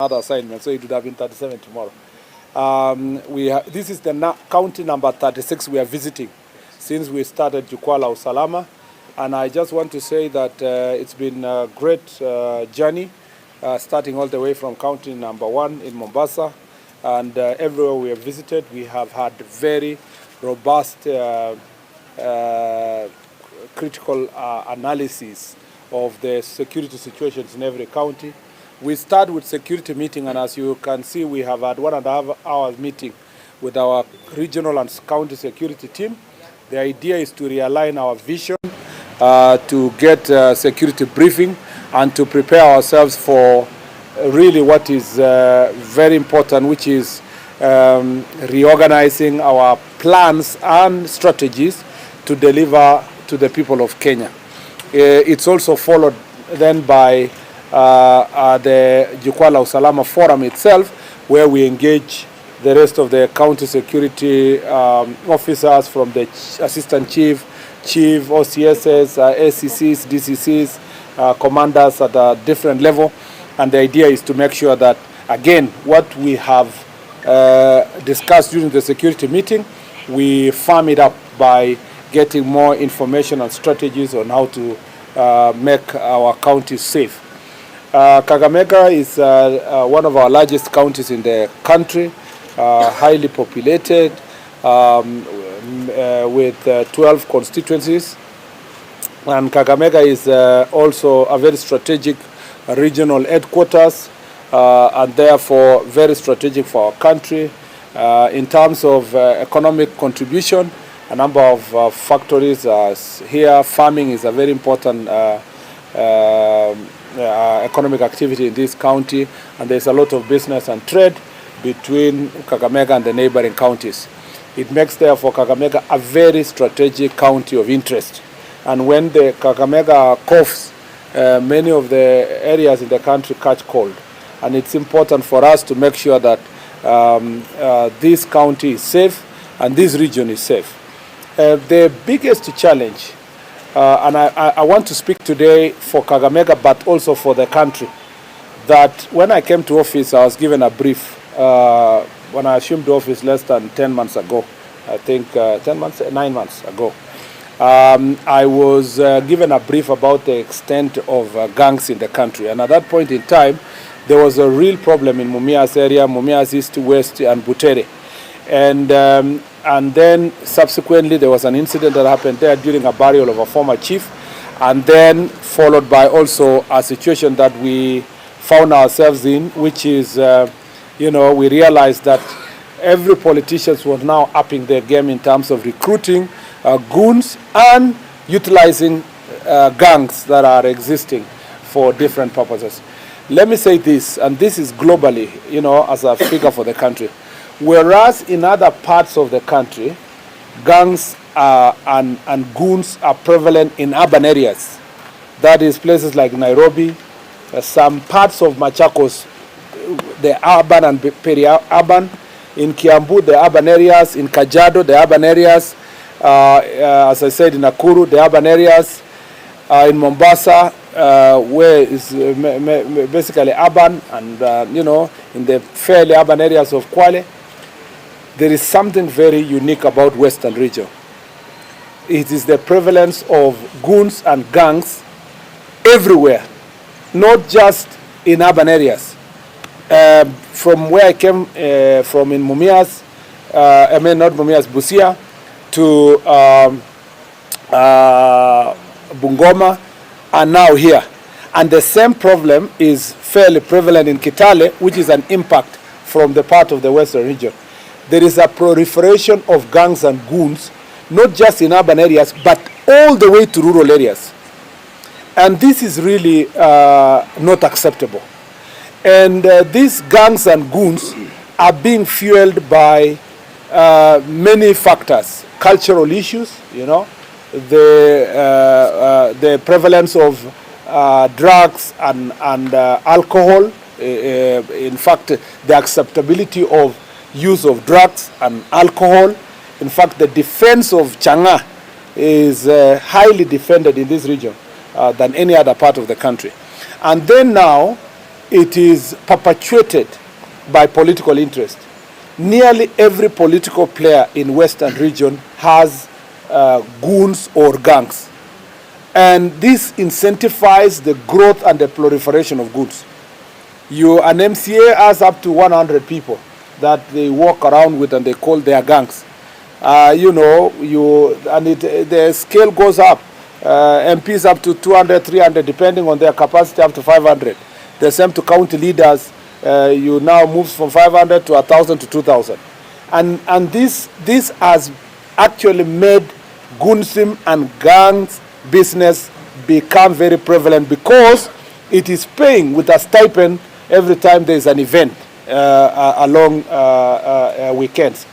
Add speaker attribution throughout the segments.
Speaker 1: Other assignment, so it would have been 37 tomorrow. This is the county number 36 we are visiting since we started Jukwaa Usalama, and I just want to say that it's been a great journey, starting all the way from county number 1 in Mombasa, and everywhere we have visited, we have had very robust critical analysis of the security situations in every county. We start with security meeting, and as you can see, we have had 1.5 hours meeting with our regional and county security team. The idea is to realign our vision, to get security briefing, and to prepare ourselves for really what is very important, which is reorganizing our plans and strategies to deliver to the people of Kenya. It's also followed then by the Jukwaa Usalama forum itself, where we engage the rest of the county security officers, from the assistant chief, OCSs, ACCs, DCCs, commanders at a different level. And the idea is to make sure that, again, what we have discussed during the security meeting, we firm it up by getting more information and strategies on how to make our counties safe. Kakamega is one of our largest counties in the country, highly populated, with 12 constituencies. And Kakamega is also a very strategic regional headquarters, and therefore very strategic for our country. In terms of economic contribution, a number of factories are here. Farming is a very important economic activity in this county, and there's a lot of business and trade between Kakamega and the neighboring counties. It makes, therefore, Kakamega a very strategic county of interest. And when the Kakamega coughs, many of the areas in the country catch cold. And it's important for us to make sure that this county is safe and this region is safe. The biggest challenge, and I want to speak today for Kakamega, but also for the country, that when I came to office, I was given a brief when I assumed office less than 10 months ago. I think 9 months ago. I was given a brief about the extent of gangs in the country. And at that point in time, there was a real problem in Mumias area, Mumias East, West, and Butere. And then subsequently there was an incident that happened there during a burial of a former chief, and then followed by also a situation that we found ourselves in, which is, we realized that every politician was now upping their game in terms of recruiting goons and utilizing gangs that are existing for different purposes. Let me say this, and this is globally, as a figure for the country. Whereas in other parts of the country, gangs and goons are prevalent in urban areas. That is places like Nairobi, some parts of Machakos, the urban and peri-urban. In Kiambu, the urban areas. In Kajiado, the urban areas. As I said, in Nakuru, the urban areas. In Mombasa, where is basically urban, and in the fairly urban areas of Kwale. There is something very unique about Western region. It is the prevalence of goons and gangs everywhere, not just in urban areas. From where I came from in Mumias, not Mumias, Busia, to Bungoma, and now here. And the same problem is fairly prevalent in Kitale, which is an impact from the part of the Western region. There is a proliferation of gangs and goons, not just in urban areas, but all the way to rural areas. And this is really not acceptable. And these gangs and goons are being fueled by many factors. Cultural issues, the prevalence of drugs and alcohol. In fact, the acceptability of use of drugs and alcohol. In fact, the defense of Changa is highly defended in this region than any other part of the country. And then now, it is perpetuated by political interest. Nearly every political player in Western region has goons or gangs. And this incentivizes the growth and the proliferation of goods. An MCA has up to 100 people that they walk around with and they call their gangs. The scale goes up. MPs up to 200, 300, depending on their capacity, up to 500. The same to county leaders. You now moves from 500 to 1,000 to 2,000. And this has actually made goonsism and gangs business become very prevalent because it is paying with a stipend every time there is an event along weekends.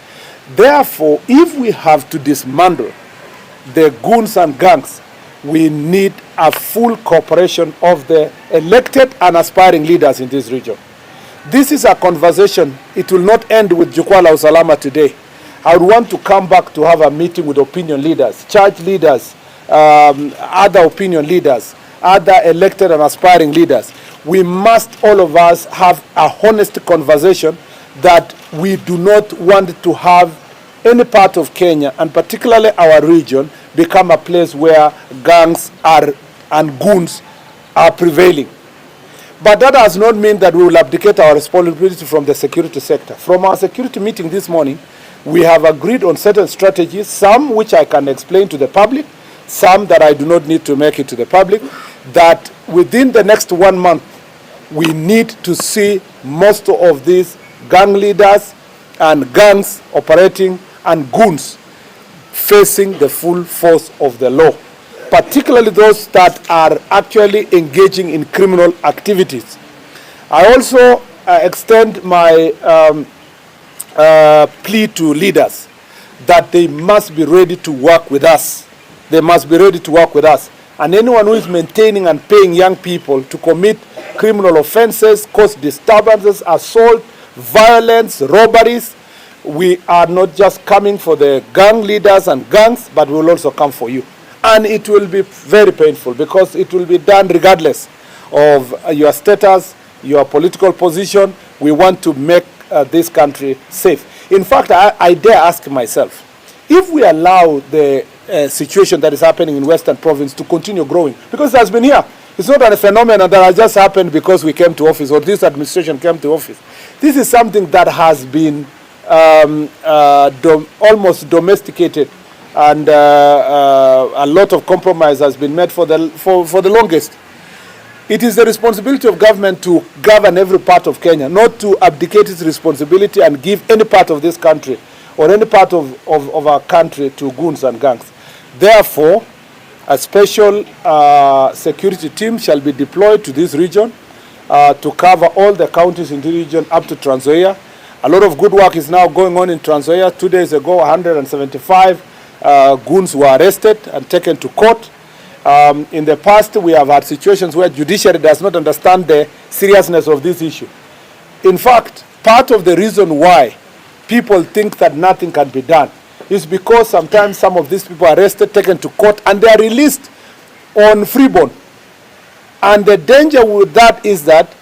Speaker 1: Therefore, if we have to dismantle the goons and gangs, we need a full cooperation of the elected and aspiring leaders in this region. This is a conversation. It will not end with Jukwaa Usalama today. I would want to come back to have a meeting with opinion leaders, church leaders, other opinion leaders, other elected and aspiring leaders. We must, all of us, have a honest conversation that we do not want to have any part of Kenya, and particularly our region, become a place where gangs and goons are prevailing. But that does not mean that we will abdicate our responsibility from the security sector. From our security meeting this morning, we have agreed on certain strategies, some which I can explain to the public, some that I do not need to make it to the public, that within the next 1 month, we need to see most of these gang leaders and gangs operating and goons facing the full force of the law, particularly those that are actually engaging in criminal activities. I also extend my plea to leaders that they must be ready to work with us. They must be ready to work with us. And anyone who is maintaining and paying young people to commit criminal offenses, cause disturbances, assault, violence, robberies, we are not just coming for the gang leaders and gangs, but we will also come for you. And it will be very painful because it will be done regardless of your status, your political position. We want to make this country safe. In fact, I dare ask myself, if we allow the situation that is happening in Western Province to continue growing, because it has been here. It's not a phenomenon that has just happened because we came to office or this administration came to office. This is something that has been almost domesticated, and a lot of compromise has been made for the longest. It is the responsibility of government to govern every part of Kenya, not to abdicate its responsibility and give any part of this country or any part of our country to goons and gangs. Therefore, a special security team shall be deployed to this region to cover all the counties in the region up to Trans Nzoia. A lot of good work is now going on in Trans Nzoia. 2 days ago, 175 goons were arrested and taken to court. In the past, we have had situations where judiciary does not understand the seriousness of this issue. In fact, part of the reason why people think that nothing can be done is because sometimes some of these people are arrested, taken to court, and they are released on free bond. And the danger with that is that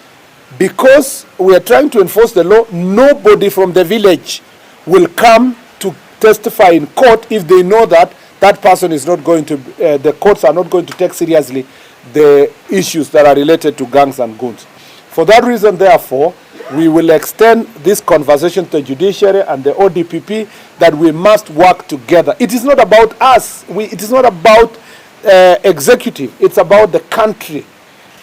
Speaker 1: because we are trying to enforce the law, nobody from the village will come to testify in court if they know that that person is not going to, the courts are not going to take seriously the issues that are related to gangs and goons. For that reason, therefore, we will extend this conversation to the judiciary and the ODPP that we must work together. It is not about us. It is not about executive. It's about the country.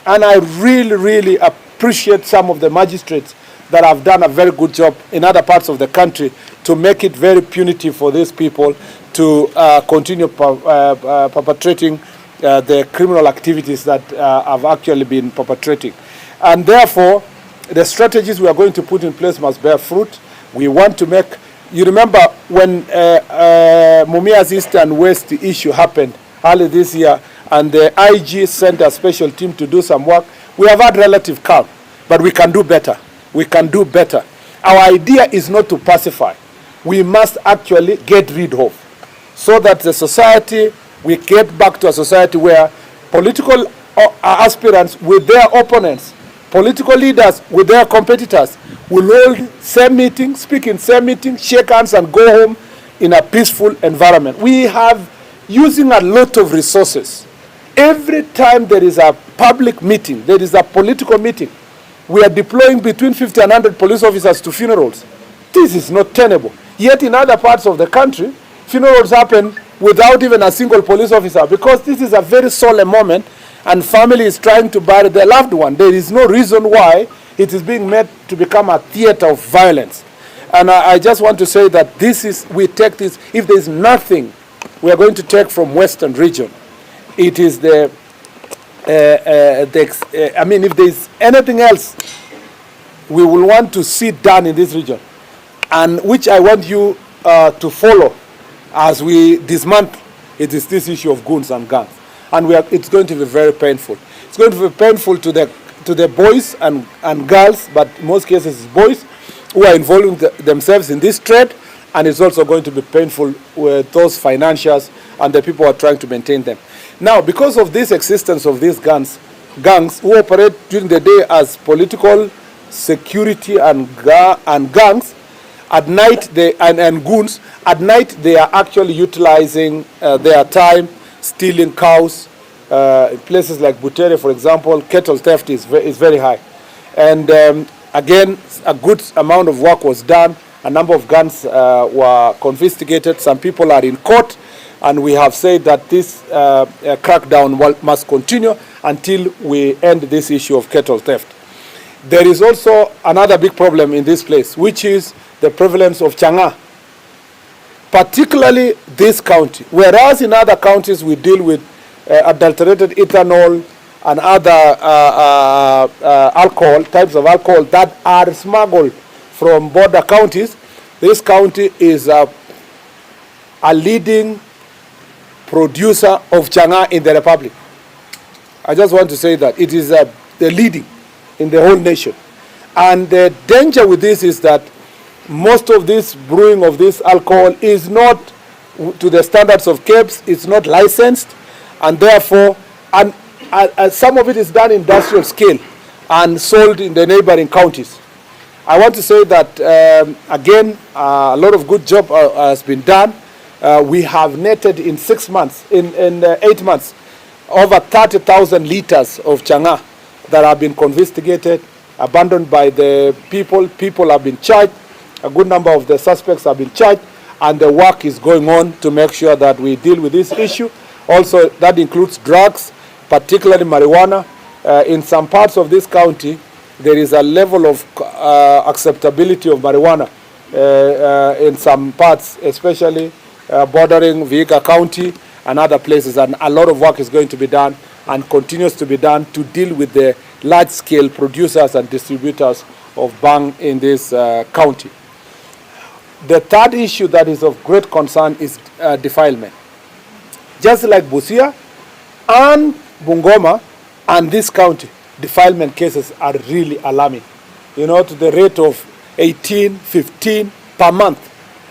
Speaker 1: And I really, really appreciate some of the magistrates that have done a very good job in other parts of the country to make it very punitive for these people to continue perpetrating the criminal activities that have actually been perpetrating. And therefore, the strategies we are going to put in place must bear fruit. We want to make, you remember when Mumia's East and West issue happened early this year, and the IG sent a special team to do some work. We have had relative calm, but we can do better. We can do better. Our idea is not to pacify. We must actually get rid of, so that the society, we get back to a society where political aspirants with their opponents political leaders with their competitors will hold same meeting, speak in same meeting, shake hands and go home in a peaceful environment. We have using a lot of resources. Every time there is a public meeting, there is a political meeting, we are deploying between 50 and 100 police officers to funerals. This is not tenable. Yet in other parts of the country, funerals happen without even a single police officer, because this is a very solemn moment and family is trying to bury their loved one. There is no reason why it is being made to become a theater of violence. And I just want to say that this is, we take this, if there is nothing we are going to take from Western region, it is I mean, if there is anything else we will want to see done in this region, and which I want you to follow as we dismantle, it is this issue of goons and gangs. And it's going to be very painful. It's going to be painful to the boys and girls, but in most cases it's boys who are involving themselves in this trade, and it's also going to be painful with those financiers and the people who are trying to maintain them. Now, because of this existence of these gangs who operate during the day as political security and gangs, at night and goons, at night they are actually utilizing their time stealing cows. In places like Butere, for example, cattle theft is very high. And again, a good amount of work was done. A number of guns were confiscated. Some people are in court, and we have said that this crackdown must continue until we end this issue of cattle theft. There is also another big problem in this place, which is the prevalence of changa, particularly this county. Whereas in other counties we deal with adulterated ethanol and other alcohol, types of alcohol that are smuggled from border counties, this county is a leading producer of changa in the Republic. I just want to say that it is the leading in the whole nation. And the danger with this is that most of this brewing of this alcohol is not to the standards of CAPES, it's not licensed, and therefore, some of it is done industrial scale and sold in the neighboring counties. I want to say that, again, a lot of good job has been done. We have netted in 6 months, in 8 months, over 30,000 liters of changa that have been confiscated, abandoned by the people. People have been charged. A good number of the suspects have been charged, and the work is going on to make sure that we deal with this issue. Also, that includes drugs, particularly marijuana. In some parts of this county, there is a level of acceptability of marijuana in some parts, especially bordering Vihiga County and other places. And a lot of work is going to be done and continues to be done to deal with the large-scale producers and distributors of bhang in this county. The third issue that is of great concern is defilement. Just like Busia and Bungoma and this county, defilement cases are really alarming. You know, to the rate of 18, 15 per month.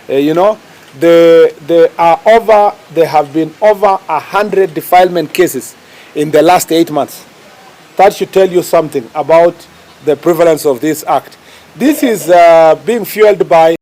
Speaker 1: You know, there have been over 100 defilement cases in the last 8 months. That should tell you something about the prevalence of this act. This is being fueled by